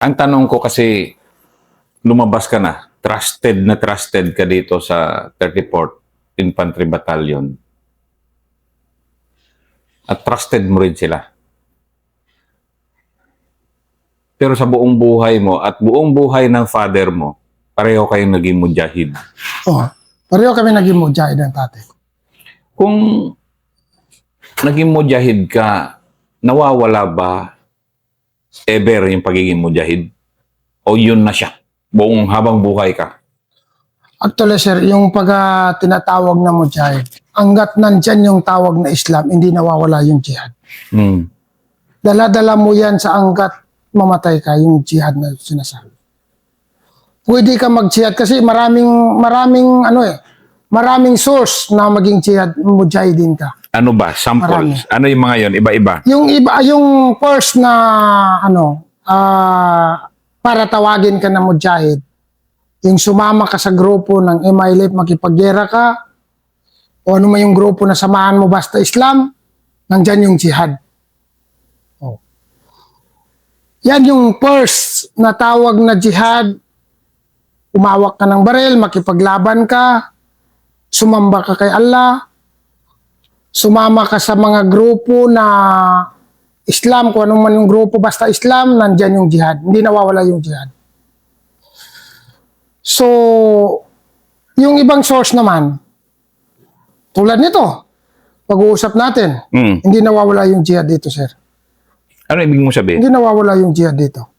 Ang tanong ko kasi, lumabas ka na trusted ka dito sa 34th Infantry Battalion. At trusted mo rin sila. Pero sa buong buhay mo at buong buhay ng father mo, pareho kayong naging mujahid. Oo. Pareho kami naging mujahid ng tatay ko. Kung naging mujahid ka, nawawala ba ever yung pagiging mujahid? O yun na siya? Buong habang buhay ka? Actually, sir, yung pag tinatawag na mujahid, hanggat nandyan yung tawag na Islam, hindi nawawala yung jihad. Hmm. Dala-dala mo yan sa hanggat mamatay ka, yung jihad na sinasabi. Pwede ka mag-jihad kasi maraming source na maging jihad, mujahidin ka. Ano ba? Samples? Marami. Ano yung mga yon? Iba-iba? Yung first na para tawagin ka na mujahid, yung sumama ka sa grupo ng MILF, makipaggera ka, o ano man yung grupo na samahan mo basta Islam, nandyan yung jihad. Oh. Yan yung first na tawag na jihad. Umawak ka ng baril, makipaglaban ka, sumamba ka kay Allah, sumama ka sa mga grupo na Islam, kung ano man yung grupo, basta Islam, nandyan yung jihad. Hindi nawawala yung jihad. So, yung ibang source naman, tulad nito, pag-uusap natin, hindi nawawala yung jihad dito, sir. Ano ibig mo sabihin? Hindi nawawala yung jihad dito.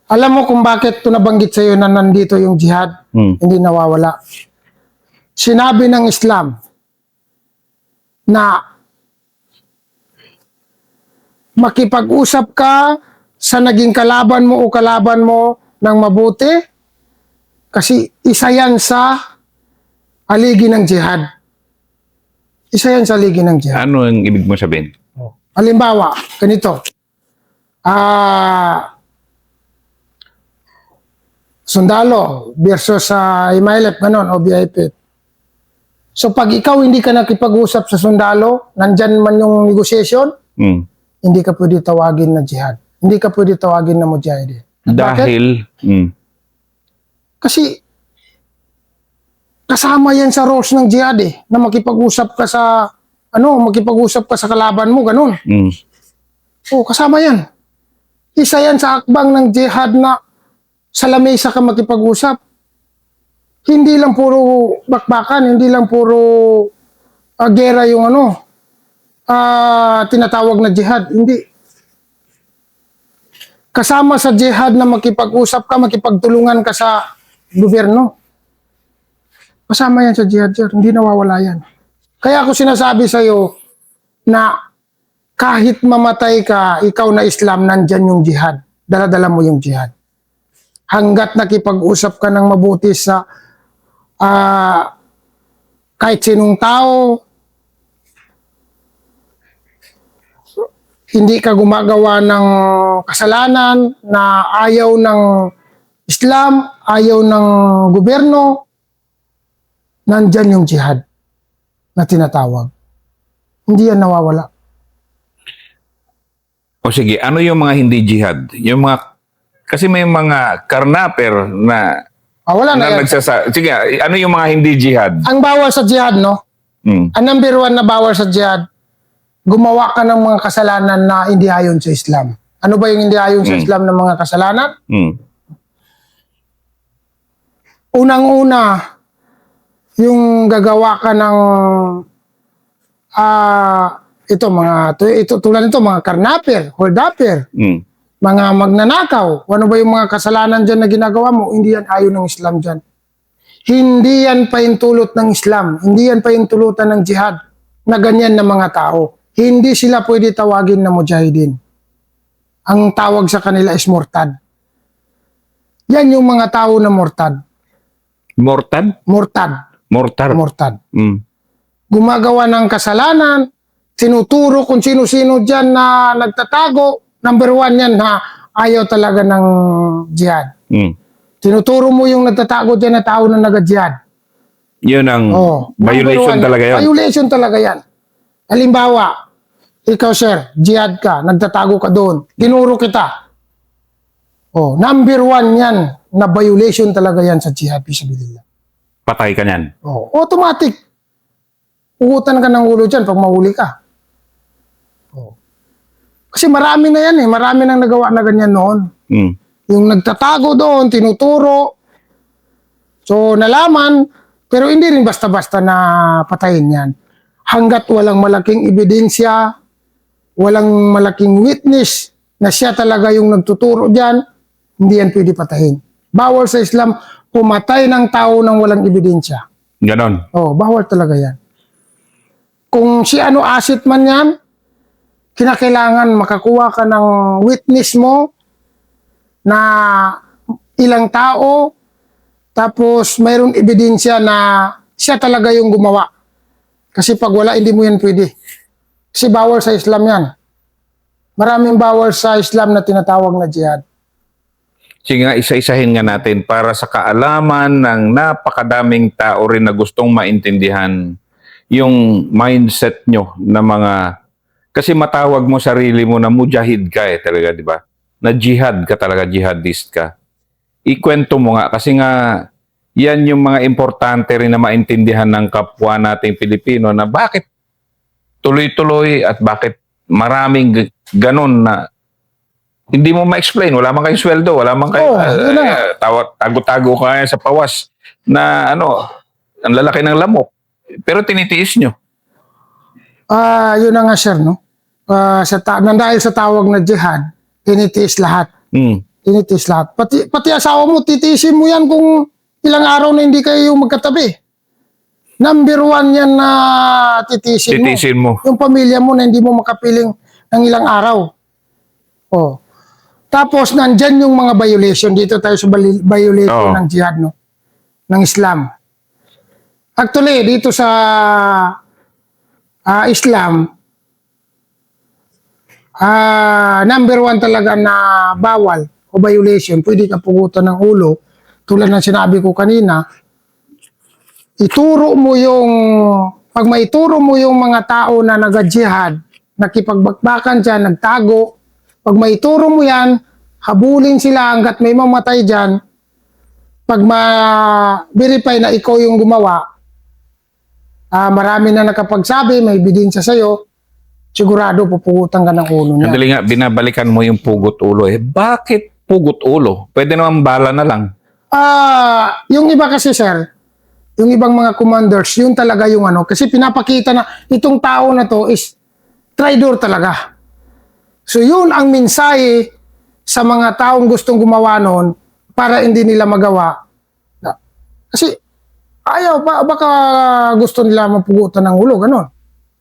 Alam mo kung bakit ito nabanggit sa iyo na nandito yung jihad, hindi nawawala. Sinabi ng Islam na makipag-usap ka sa naging kalaban mo o kalaban mo ng mabuti kasi isa yan sa aligi ng jihad. Isa yan sa aligi ng jihad. Ano ang ibig mo sabihin? Halimbawa, ganito. Sundalo versus sa MILF, ganon, o VIP. So pag ikaw hindi ka nakipag-usap sa sundalo, nandyan man yung negotiation, hindi ka pwede tawagin na jihad. Hindi ka pwede tawagin na mujahid. Dahil, kasi kasama yan sa rules ng jihad na makipag-usap ka sa makipag-usap ka sa kalaban mo, ganon. Oh, kasama yan. Isa yan sa akbang ng jihad na sa lamesa ka makipag-usap. Hindi lang puro bakbakan, hindi lang puro gera yung tinatawag na jihad. Hindi. Kasama sa jihad na makipag-usap ka, makipagtulungan ka sa gobyerno. Kasama yan sa jihad, sir. Hindi nawawala yan. Kaya ako sinasabi sa iyo na kahit mamatay ka, ikaw na Islam, nandyan yung jihad. Dala-dala mo yung jihad. Hanggat nakipag-usap ka ng mabuti sa kahit sinong tao, hindi ka gumagawa ng kasalanan na ayaw ng Islam, ayaw ng gobyerno, nandyan yung jihad na tinatawag. Hindi yan nawawala. o sige, ano yung mga hindi jihad? Yung mga, kasi may mga karnaper na Wala na yan. sige, ano yung mga hindi jihad? Ang bawal sa jihad, no? Ang number one na bawal sa jihad, gumawa ka ng mga kasalanan na hindi ayon sa Islam. Ano ba yung hindi ayon sa Islam ng mga kasalanan? Unang-una, yung gagawa ka ng tulad nito, mga karnaper, holdapper, mga magnanakaw. Ano ba yung mga kasalanan dyan na ginagawa mo? Hindi yan ayon ng Islam dyan. Hindi yan paintulot ng Islam. Hindi yan paintulutan ng jihad na ganyan na mga tao. Hindi sila pwede tawagin na mujahidin. Ang tawag sa kanila is murtad. Yan yung mga tao na murtad. Mortad? Murtad. Mortar? Murtad. Gumagawa ng kasalanan, tinuturo kung sino-sino dyan na nagtatago. Number one yan na ayaw talaga ng jihad. Tinuturo mo yung nagtatago dyan na tao na nag-jihad. Yun ang violation talaga yun. Violation talaga yan. Halimbawa, ikaw sir, jihad ka, nagtatago ka doon, ginuro kita. Oh, number 1 yan na violation talaga yan sa jihad fisabilillah. Patay ka niyan. Oh, automatic. Pugutan ka ng ulo dyan pag mahuli ka. Oh. Kasi marami na yan eh. Marami nang nagawa na ganyan noon. Mm. Yung nagtatago doon, tinuturo. So, nalaman, pero hindi rin basta-basta na patayin yan. Hanggat walang malaking ebidensya, walang malaking witness na siya talaga yung nagtuturo dyan, hindi yan pwede patayin. Bawal sa Islam pumatay ng tao nang walang ebidensya. Ganon. Oh, bawal talaga yan. Kung si ano asset man yan, kinakailangan makakuha ka ng witness mo na ilang tao, tapos mayroong ebidensya na siya talaga yung gumawa. Kasi pag wala, hindi mo yan pwede. Kasi bawal sa Islam yan. Maraming bawal sa Islam na tinatawag na jihad. Sige nga, isa-isahin nga natin para sa kaalaman ng napakadaming tao rin na gustong maintindihan yung mindset nyo na mga... Kasi matawag mo sarili mo na mujahid ka eh talaga, di ba? Na jihad ka talaga, jihadist ka. Ikwento mo nga, kasi nga yan yung mga importante rin na maintindihan ng kapwa nating Pilipino na bakit tuloy-tuloy at bakit maraming ganun na hindi mo ma-explain. Wala man kayong sweldo, wala man kayong yun na nga. tago-tago ka sa pawas na ano, ang lalaki ng lamok. Pero tinitiis nyo. Yun na nga sir, no? Dahil sa tawag na jihad, tinitiis lahat. Mm. Tinitiis lahat. Pati asawa mo, titiisin mo yan kung ilang araw na hindi kayo magkatabi. Number 1 yan na titiisin mo. Titiisin mo. Yung pamilya mo na hindi mo makapiling ng ilang araw. Oh. Tapos nandyan yung mga violation. Dito tayo sa violation Oo. ng jihad, no? Ng Islam. Actually, dito sa Islam, number 1 talaga na bawal o violation, pwede ka pugutan ng ulo, tulad ng sinabi ko kanina, pag maituro mo yung mga tao na nag-jihad, nakipagbakbakan dyan, nagtago, pag maituro mo yan, habulin sila hanggat may mamatay dyan, pag ma-verify na ikaw yung gumawa, marami na nakapagsabi, may ebidensya sa'yo, sigurado pupugutan ka ng ulo niya. Sandali nga, binabalikan mo yung pugot ulo. Eh, bakit pugot ulo? Pwede naman bala na lang. Yung iba kasi sir, yung ibang mga commanders, yun talaga yung ano, kasi pinapakita na itong tao na to is traitor talaga. So yun ang mensahe sa mga taong gustong gumawa nun para hindi nila magawa. Kasi baka gusto nila mapugutan ng ulo, ganon.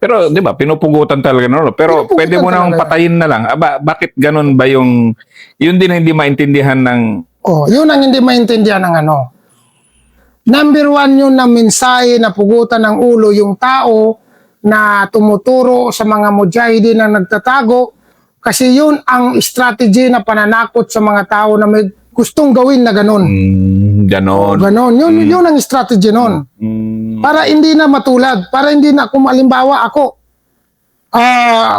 Pero, di ba, pinupugutan talaga no? Pero Pinupugutan pwede mo nang talaga. patayin na lang. Bakit ganun ba yung... Yun din ang hindi maintindihan ng... Yun ang hindi maintindihan ng ano. Number 1 yun na mensahe na pugutan ng ulo yung tao na tumuturo sa mga mujahidin na nagtatago kasi yun ang strategy na pananakot sa mga tao na may gustong gawin na ganun. Ganon. Ganon. Yun ang strategy nun. Para hindi na matulad. Para hindi na, kung halimbawa ako,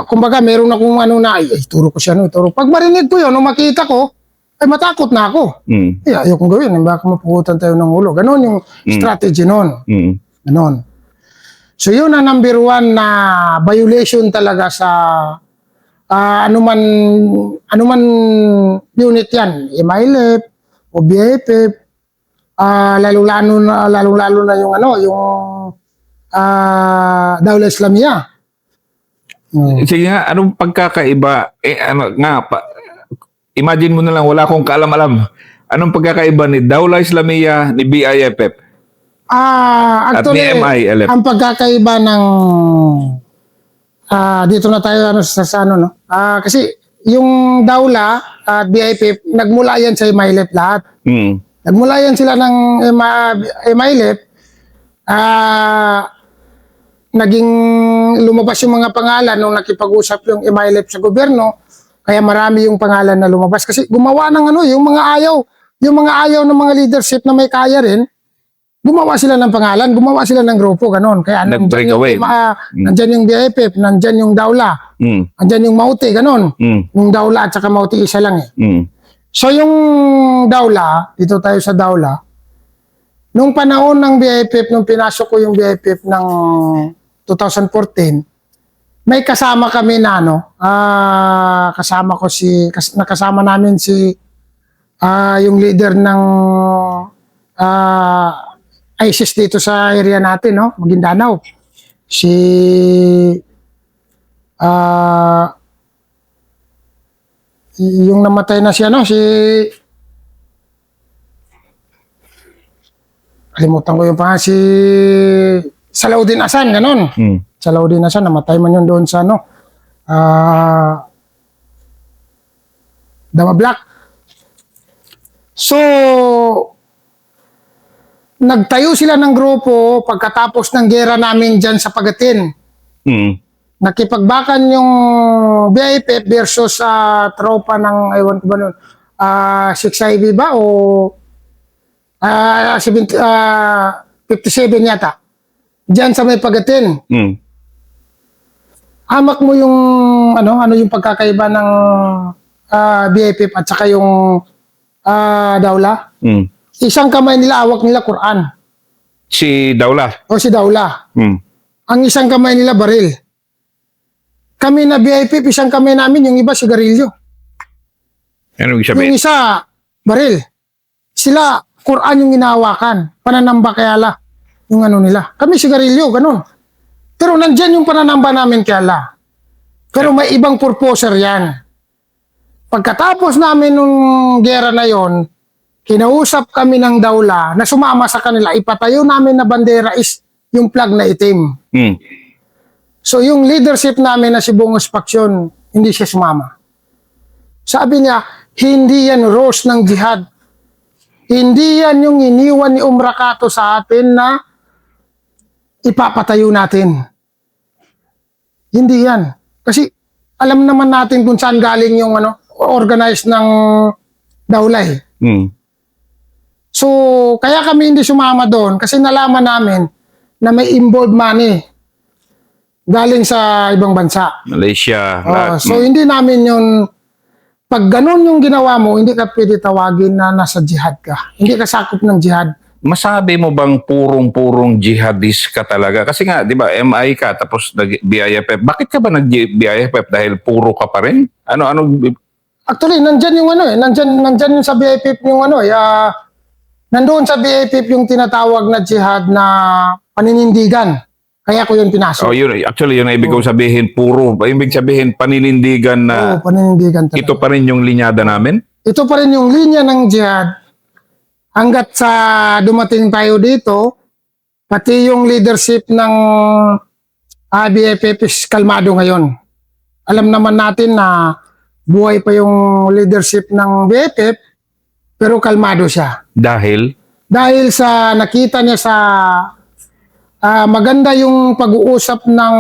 kumbaga meron akong ano na, turo ko siya, turo. Pag marinig ko yun, nung makita ko, ay matakot na ako. Ayaw kong gawin, baka mapugutan tayo ng ulo. Ganon yung strategy nun. Ganon. So yun ang number 1 na violation talaga sa anuman unit yan, MILF o BIFF, lalo-lalo na yung Daulah Islamiyah. Sige nga, anong pagkakaiba? Imagine mo na lang, wala akong kaalam-alam. Anong pagkakaiba ni Daulah Islamiyah, ni BIFF? Actually, At ni MILF? ang pagkakaiba ng dito na tayo sa ano, no? Kasi yung Daulah at BIFF, nagmula yan sa MILF lahat. Nagmula yan sila ng MILF, naging lumabas yung mga pangalan nung nakipag-usap yung MILF sa gobyerno, kaya marami yung pangalan na lumabas. Kasi gumawa ng ano, yung mga ayaw ng mga leadership na may kaya rin, gumawa sila ng pangalan, gumawa sila ng grupo, ganon. Kaya Nag-break away. nandyan yung BIFF, nandyan yung Daulah, nandyan yung Mauti, ganon. Yung Daulah at saka Mauti isa lang eh. So yung Dawla, dito tayo sa Dawla, nung panahon ng BIFF, nung pinasok ko yung BIFF ng 2014, may kasama kami na nakasama namin si yung leader ng ISIS dito sa area natin, no? Maguindanao. Si yung namatay na siya, no? Kalimutan ko yung pangalan, si Salaudin Asan, ganun. Salaudin Asan, namatay man yun doon sa, Dama Black. So, nagtayo sila ng grupo pagkatapos ng gera namin dyan sa Pagatin. Nakipagbakan yung BIFF versus tropa ng, ewan ko ba nun, 6IB ba o 57 yata. Diyan sa may Pagatin. Hamak mo yung ano yung pagkakaiba ng BIFF at saka yung Dawla. Isang kamay nila, hawak nila Quran. Si Dawla. O si Dawla. Ang isang kamay nila baril. Kami na BIFF, isang kamay namin, yung iba sigarilyo. Ano ibig Yung sabihin? isa, baril. Sila, Quran yung inahawakan. Pananamba kay Allah. Yung ano nila. Kami sigarilyo, ganun. Pero nandyan yung pananamba namin kay Allah. Pero may ibang purposer yan. Pagkatapos namin nung gera na yon, kinausap kami ng Dawla na sumama sa kanila. Ipatayo namin na bandera is yung flag na itim. So yung leadership namin na si Bungos Paksyon, hindi siya sumama. Sabi niya, hindi yan rose ng jihad. Hindi yan yung iniwan ni Umrakato sa atin na ipapatayo natin. Hindi yan. Kasi alam naman natin kung saan galing yung organized ng Dawla eh. So, kaya kami hindi sumama doon kasi nalaman namin na may involved money galing sa ibang bansa. Malaysia. So, hindi namin yun, pag ganun yung ginawa mo, hindi ka pwede tawagin na nasa jihad ka. Hindi ka sakop ng jihad. Masabi mo bang purong-purong jihadist ka talaga? Kasi nga, di ba, MI ka, tapos nag-BIFF. Bakit ka ba nag-BIFF? Dahil puro ka pa rin? Actually, nandyan yung nandyan yung sa BIFF yung nandoon sa BIFF yung tinatawag na jihad na paninindigan. Kaya ko yun pinasok. Actually, yun ang ibig kong sabihin, puro. Ibig sabihin, paninindigan na paninindigan talaga. ito pa rin yung linyada namin? Ito pa rin yung linya ng jihad. Hanggat sa dumating tayo dito, pati yung leadership ng BIFF is kalmado ngayon. Alam naman natin na buhay pa yung leadership ng BIFF, pero kalmado siya. Dahil Sa nakita niya sa maganda yung pag-uusap ng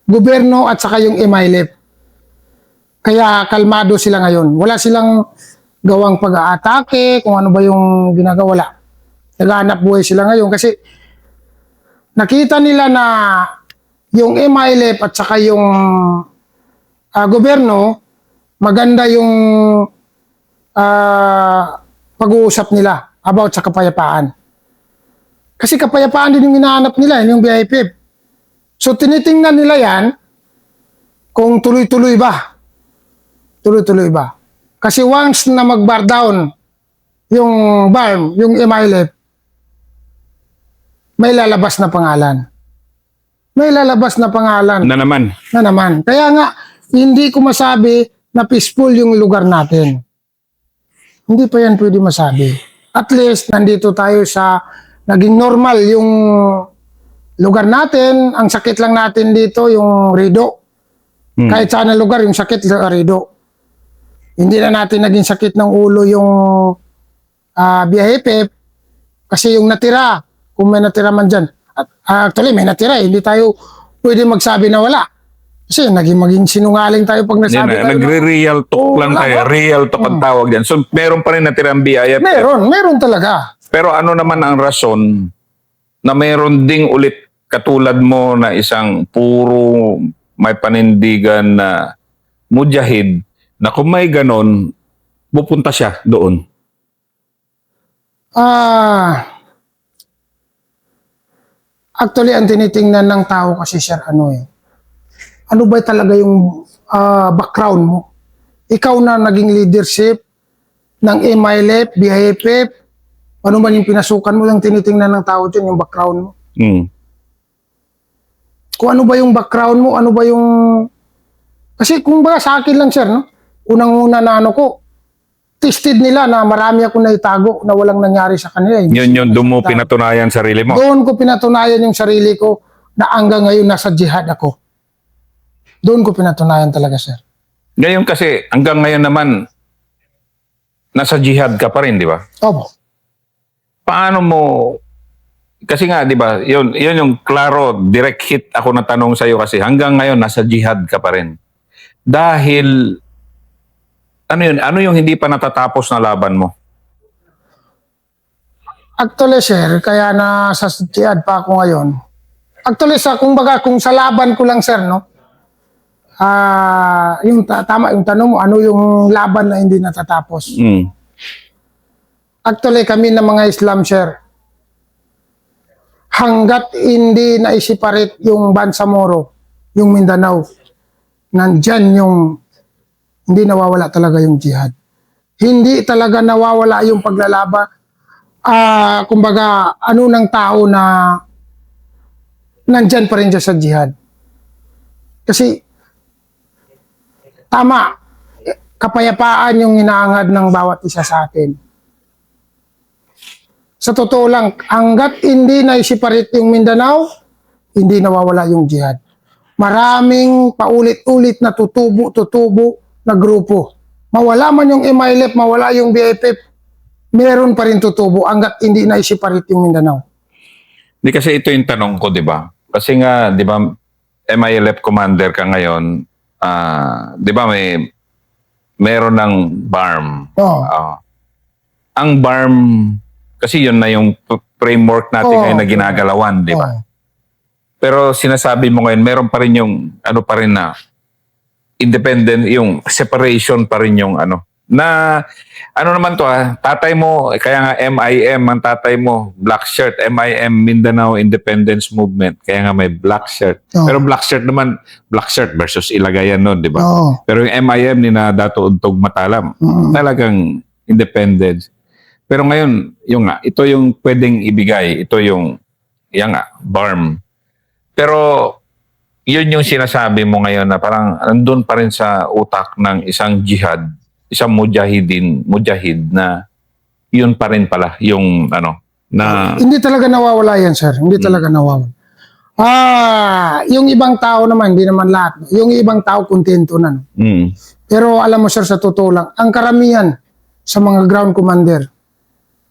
gobyerno at saka yung MILF. Kaya kalmado sila ngayon. Wala silang gawang pag-aatake, kung ano ba yung ginagawa. Wala. Naghahanap buhay sila ngayon kasi nakita nila na yung MILF at saka yung gobyerno, maganda yung pag-uusap nila about sa kapayapaan. Kasi kapayapaan din yung hinahanap nila, yung BIFF. So tinitingnan nila yan kung tuloy-tuloy ba. Tuloy-tuloy ba. Kasi once na mag-bar down yung BARM, yung MILF, may lalabas na pangalan. May lalabas na pangalan. na naman. Kaya nga, hindi ko masabi na peaceful yung lugar natin. Hindi pa yan pwede masabi. At least, nandito tayo sa naging normal yung lugar natin. Ang sakit lang natin dito, yung Rido. Kahit saan na lugar, yung sakit, Rido. Hindi na natin naging sakit ng ulo yung BIFF kasi yung natira, kung may natira man dyan. Actually, may natira. Hindi tayo pwede magsabi na wala. Kasi maging sinungaling tayo pag nasabi tayo. Nagre-real talk lang tayo. Real talk ang tawag dyan. So, meron pa rin natirang BIFF. Meron talaga. Pero ano naman ang rason na meron ding ulit katulad mo na isang puro may panindigan na mujahid na kung may ganon, pupunta siya doon? Actually, ang tinitingnan ng tao kasi, sir, ano ba talaga yung background mo? Ikaw na naging leadership ng MILF, BIFF, ano man yung pinasukan mo, yung tinitingnan ng tao dyan, yung background mo. Kung ano ba yung background mo, ano ba yung... Kasi kung ba sa akin lang, sir, no? Unang-una na tested nila na marami ako naitago na walang nangyari sa kanila. Yun, doon mo pinatunayan sarili mo. Doon ko pinatunayan yung sarili ko na hanggang ngayon nasa jihad ako. Doon ko pinatunayan talaga, sir. Ngayon kasi, hanggang ngayon naman, nasa jihad ka pa rin, di ba? Opo. Paano mo... Kasi nga, di ba, yun yung klaro, direct hit ako na tanong sa'yo kasi hanggang ngayon, nasa jihad ka pa rin. Dahil, ano yung hindi pa natatapos na laban mo? Actually, sir, kaya nasa jihad pa ako ngayon. Actually, kung sa laban ko lang, sir, no? Tama yung tanong mo, ano yung laban na hindi natatapos? Actually, kami na mga Islam, sir, hanggat hindi na-separate yung Bangsamoro, yung Mindanao, nandyan yung hindi nawawala talaga yung jihad. Hindi talaga nawawala yung paglalaba. Kumbaga, ano ng tao na nandyan pa rin siya sa jihad. Kasi, tama, kapayapaan yung inaangad ng bawat isa sa atin. Sa totoo lang, hanggat hindi na-separate yung Mindanao, hindi nawawala yung jihad. Maraming paulit-ulit na tutubo na grupo. Mawala man yung MILF, mawala yung BIFF, meron pa rin tutubo hanggat hindi na-separate yung Mindanao. Hindi kasi ito yung tanong ko, di ba? Kasi nga, di ba, MILF commander ka ngayon, di ba meron ng BARM. Ang BARM, kasi yun na yung framework natin ngayon na ginagalawan, di ba? Pero sinasabi mo ngayon, meron pa rin yung pa rin na independent, yung separation pa rin yung na naman to tatay mo, kaya nga MIM ang tatay mo, black shirt, MIM, Mindanao Independence Movement, kaya nga may black shirt. Pero black shirt naman, black shirt versus ilagayan nun, di ba? Pero yung MIM ni na Dato Untog Matalam, talagang independence. Pero ngayon, ito yung pwedeng ibigay, ito yung BARM. Pero yun yung sinasabi mo ngayon na parang nandun pa rin sa utak ng isang jihad, isang mujahid na yun pa rin pala yung na... Hindi talaga nawawala yan, sir. Hindi talaga nawawala. Yung ibang tao naman, hindi naman lahat. Yung ibang tao, kontento na. Pero alam mo, sir, sa totoo lang, ang karamihan sa mga ground commander,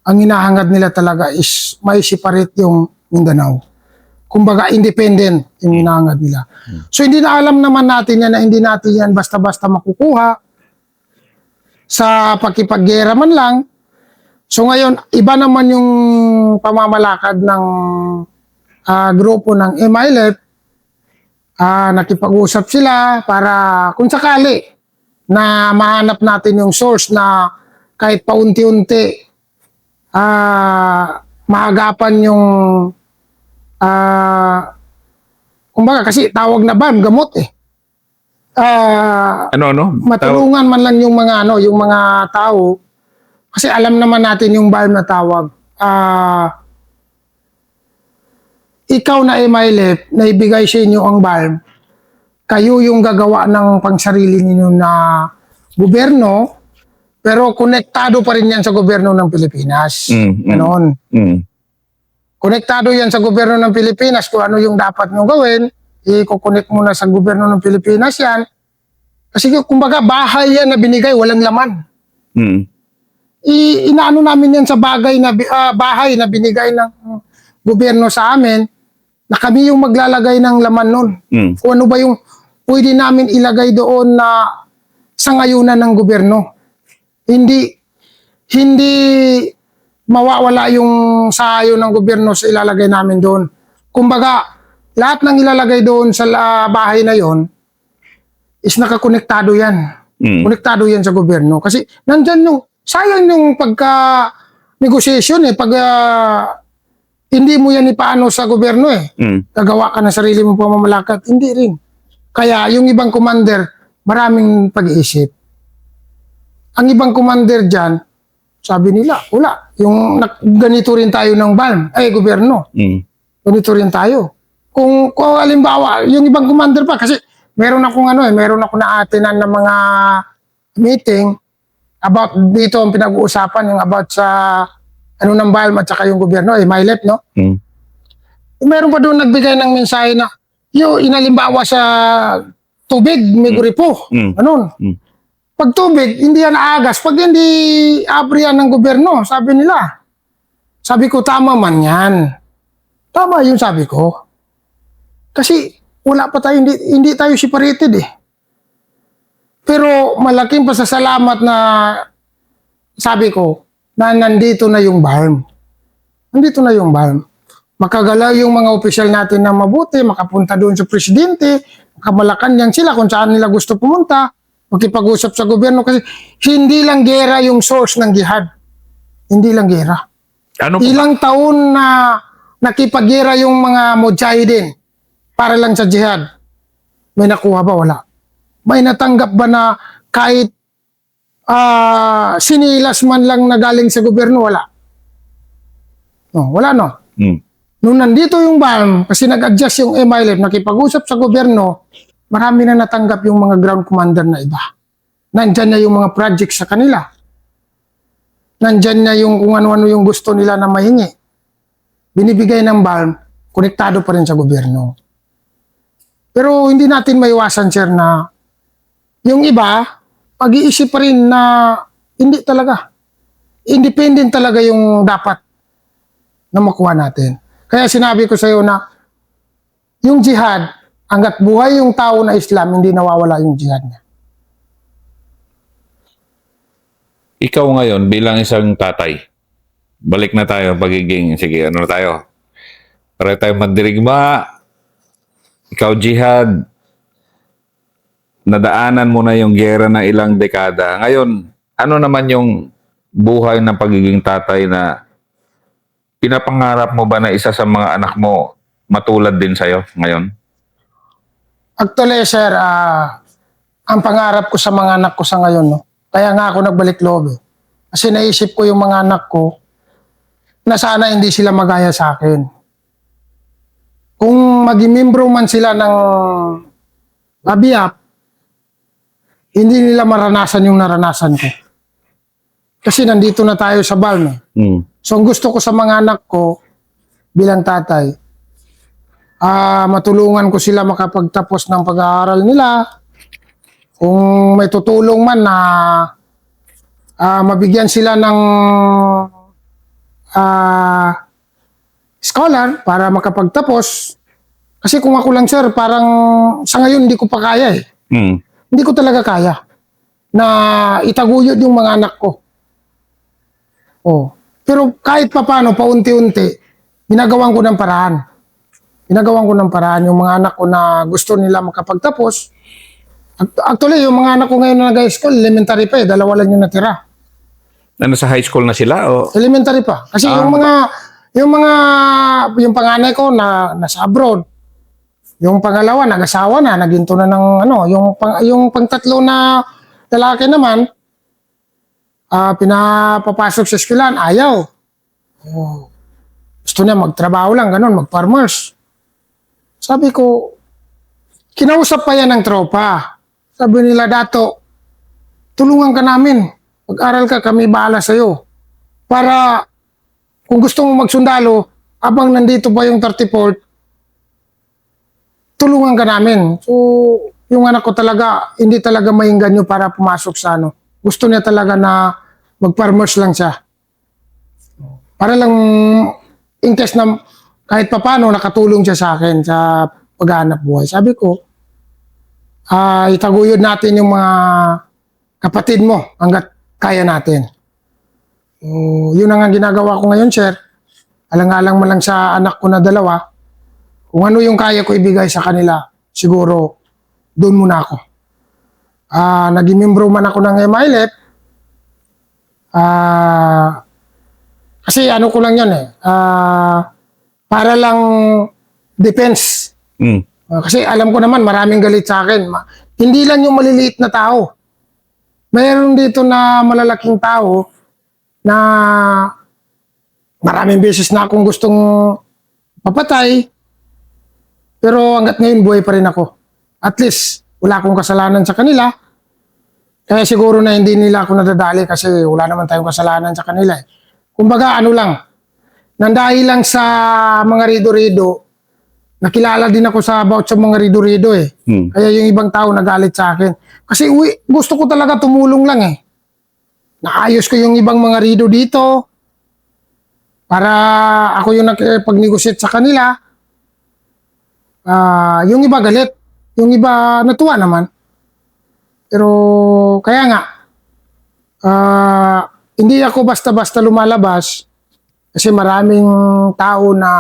ang hinahangad nila talaga is may separate yung Mindanao. Kumbaga, independent yung hinahangad nila. So, hindi na alam naman natin yan na hindi natin yan basta-basta makukuha sa pakipaggera man lang. So, ngayon, iba naman yung pamamalakad ng grupo ng MILF. Nakipag-usap sila para kung sakali na mahanap natin yung source na kahit paunti-unti maagapan yung kumbaga kasi tawag na BARM, gamot matulungan man lang yung mga tao kasi alam naman natin yung BARM na tawag. Ikaw na MILF, na ibigay sa inyo ang BARM, kayo yung gagawa ng pangsarili ninyo na gobyerno, pero konektado pa rin yan sa gobyerno ng Pilipinas. Ganon. Konektado yan sa gobyerno ng Pilipinas. Kung ano yung dapat nyo gawin, i-connect mo na sa gobyerno ng Pilipinas yan. Kasi kumbaga bahay yan na binigay, walang laman. Inaano namin yan sa bahay na binigay ng gobyerno sa amin, na kami yung maglalagay ng laman nun. Kung ano ba yung pwede namin ilagay doon na sangayunan ng gobyerno. Hindi mawawala yung sayo ng gobyerno sa ilalagay namin doon. Kumbaga, lahat ng ilalagay doon sa bahay na yon is nakakonektado yan. Konektado yan sa gobyerno. Kasi nandyan yung, sayang yung pagka-negotiation pag hindi mo yan ipaano sa gobyerno gagawa ka ng sarili mong pamamalakad. Hindi rin. Kaya yung ibang commander, maraming pag-iisip. Ang ibang commander dyan, sabi nila, wala. Ganito rin tayo ng gobyerno. Ganito rin tayo. Kung halimbawa, yung ibang commander pa, kasi meron akong na-attenan ng mga meeting about dito ang pinag-uusapan, yung about sa ng BALM at saka yung gobyerno, MILEP, no? Meron pa doon nagbigay ng mensahe na, inalimbawa sa tubig, may guripo. Pag tubig, hindi yan aagas. Pag hindi abriyan ng gobyerno, sabi nila. Sabi ko, tama man yan. Tama yung sabi ko. Kasi wala pa tayo, hindi tayo separated Pero malaking pasasalamat na sabi ko, na nandito na yung BALM. Nandito na yung BALM. Makagalaw yung mga opisyal natin na mabuti, makapunta doon sa presidente, makamalakanyan sila kung saan nila gusto pumunta, makipag-usap sa gobyerno kasi hindi lang gera yung source ng jihad. Hindi lang gera. Ilang taon na nakipaggera yung mga mujahideen para lang sa jihad. May nakuha ba? Wala. May natanggap ba na kahit sinilas man lang na galing sa gobyerno? Wala. No, wala no. Nung nandito yung BALM, kasi nag-adjust yung MILF, nakipag-usap sa gobyerno, marami na natanggap yung mga ground commander na iba. Nandyan na yung mga projects sa kanila. Nandyan na yung kung ano-ano yung gusto nila na mahingi. Binibigay ng BALM, konektado pa rin sa gobyerno. Pero hindi natin maiwasan, sir, na yung iba, pag-iisip pa rin na hindi talaga. Independent talaga yung dapat na makuha natin. Kaya sinabi ko sa iyo na yung jihad, hanggat buhay yung tao na Islam, hindi nawawala yung jihad niya. Ikaw ngayon bilang isang tatay, balik na tayo pagiging, sige, ano na tayo? Para tayo mandirigma, ikaw jihad, nadaanan mo na yung gera ng ilang dekada. Ngayon, ano naman yung buhay ng pagiging tatay na pinapangarap mo ba na isa sa mga anak mo matulad din sa'yo ngayon? Actually, sir, ang pangarap ko sa mga anak ko sa ngayon, no? Kaya nga ako nagbalik loob. Kasi naisip ko yung mga anak ko na sana hindi sila magaya sa akin. Kung maging-membro man sila ng ABIAP, hindi nila maranasan yung naranasan ko. Kasi nandito na tayo sa BALM. So, ang gusto ko sa mga anak ko bilang tatay, matulungan ko sila makapagtapos ng pag-aaral nila. Kung may tutulong man na mabigyan sila ng scholar para makapagtapos. Kasi kung ako lang, sir, parang sa ngayon hindi ko pa kaya Hindi ko talaga kaya na itaguyod yung mga anak ko. Pero kahit papano, paunti-unti, ginagawan ko ng paraan. Ginagawan ko ng paraan yung mga anak ko na gusto nila makapagtapos. Actually, yung mga anak ko ngayon na nag-high school, elementary pa dalawa lang yung natira. Ano, sa high school na sila? O? Elementary pa. Kasi yung panganay ko na nasa abroad. Yung pangalawa, nag-asawa na, naginto na ng yung pangtatlo na lalaki naman, pinapapasok sa eskwelahan, ayaw. Gusto niya magtrabaho lang, ganun, mag-farmers. Sabi ko, kinausap pa yan ng tropa. Sabi nila, Dato, tulungan ka namin. Pag-aral ka, kami bahala sa'yo. Para, kung gusto mo magsundalo, abang nandito pa yung 34th, tulungan ka namin. So, yung anak ko talaga, hindi talaga mainggan nyo para pumasok sa Gusto niya talaga na mag-farmers lang siya. Para lang, in case na kahit papano, nakatulong siya sa akin sa paghahanap buhay. Sabi ko, itaguyod natin yung mga kapatid mo hanggat kaya natin. Yun ang ginagawa ko ngayon, sir. Alang-alang mo lang sa anak ko na dalawa. Kung ano yung kaya ko ibigay sa kanila, siguro, doon muna ako. naging membro man ako ng MILF, kasi ano ko lang yan para lang defense. Kasi alam ko naman maraming galit sa akin. Hindi lang yung maliliit na tao. Mayroon dito na malalaking tao na maraming beses na akong gustong papatay, pero hanggat ngayon buhay pa rin ako. At least wala akong kasalanan sa kanila. Kaya siguro na hindi nila ako nadadali kasi wala naman tayong kasalanan sa kanila. Kumbaga ano lang, nandahil lang sa mga rido-rido, nakilala din ako about sa mga rido-rido Kaya yung ibang tao nagalit sa akin. Kasi gusto ko talaga tumulong lang Naayos ko yung ibang mga rido dito para ako yung nakipag-negotiate sa kanila. Yung iba galit, yung iba natuwa naman. Pero kaya nga, hindi ako basta-basta lumalabas kasi maraming tao na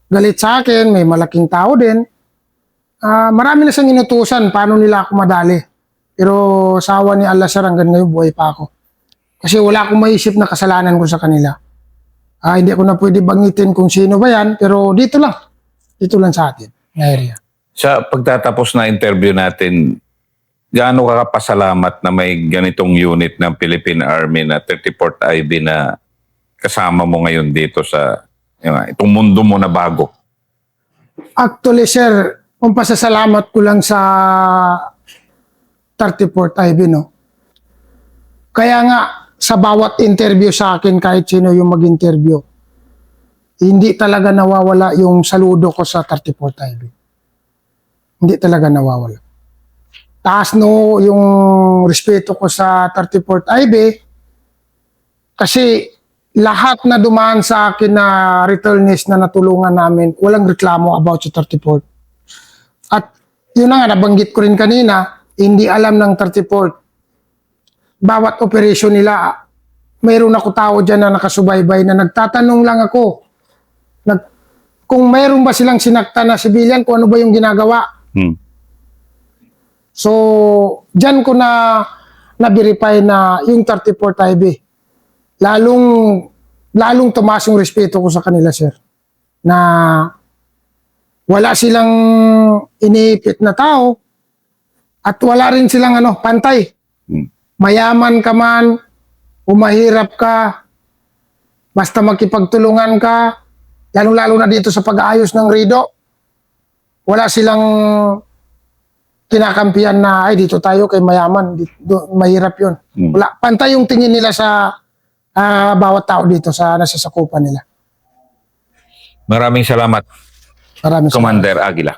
galit sa akin, may malaking tao din. Marami na siyang inutusan paano nila ako madali. Pero sa awa ni Allah sir, hanggang ngayon buhay pa ako. Kasi wala akong maisip na kasalanan ko sa kanila. Hindi ako na pwede bangitin kung sino ba yan, pero dito lang sa atin, na area. Sa pagtatapos na interview natin, gaano ka kapasalamat na may ganitong unit ng Philippine Army na 34th IB na kasama mo ngayon dito sa itong mundo mo na bago? Actually, sir, ang pasasalamat ko lang sa 34th IB, no? Kaya nga, sa bawat interview sa akin, kahit sino yung mag-interview, hindi talaga nawawala yung saludo ko sa 34th IB. Hindi talaga nawawala. Taas no yung respeto ko sa 34th IB kasi lahat na dumaan sa akin na returnees na natulungan namin, walang reklamo about sa 34th. At yun na nga, nabanggit ko rin kanina, hindi alam ng 34th. Bawat operation nila, mayroon ako tao dyan na nakasubaybay na nagtatanong lang ako kung mayroon ba silang sinakta na civilian, kung ano ba yung ginagawa. So, dyan ko na-verify na yung 34th IB. Lalong tumaas yung respeto ko sa kanila, sir. Na wala silang iniipit na tao at wala rin silang pantay. Mayaman ka man, o mahirap ka, basta makipagtulungan ka, lalong-lalo na dito sa pag-aayos ng rido, wala silang kinakampihan na, ay dito tayo kay mayaman, mahirap yun. Wala, pantay yung tingin nila sa bawat tao dito sa nasasakupan nila. Maraming salamat, Maraming salamat. Commander Aguila.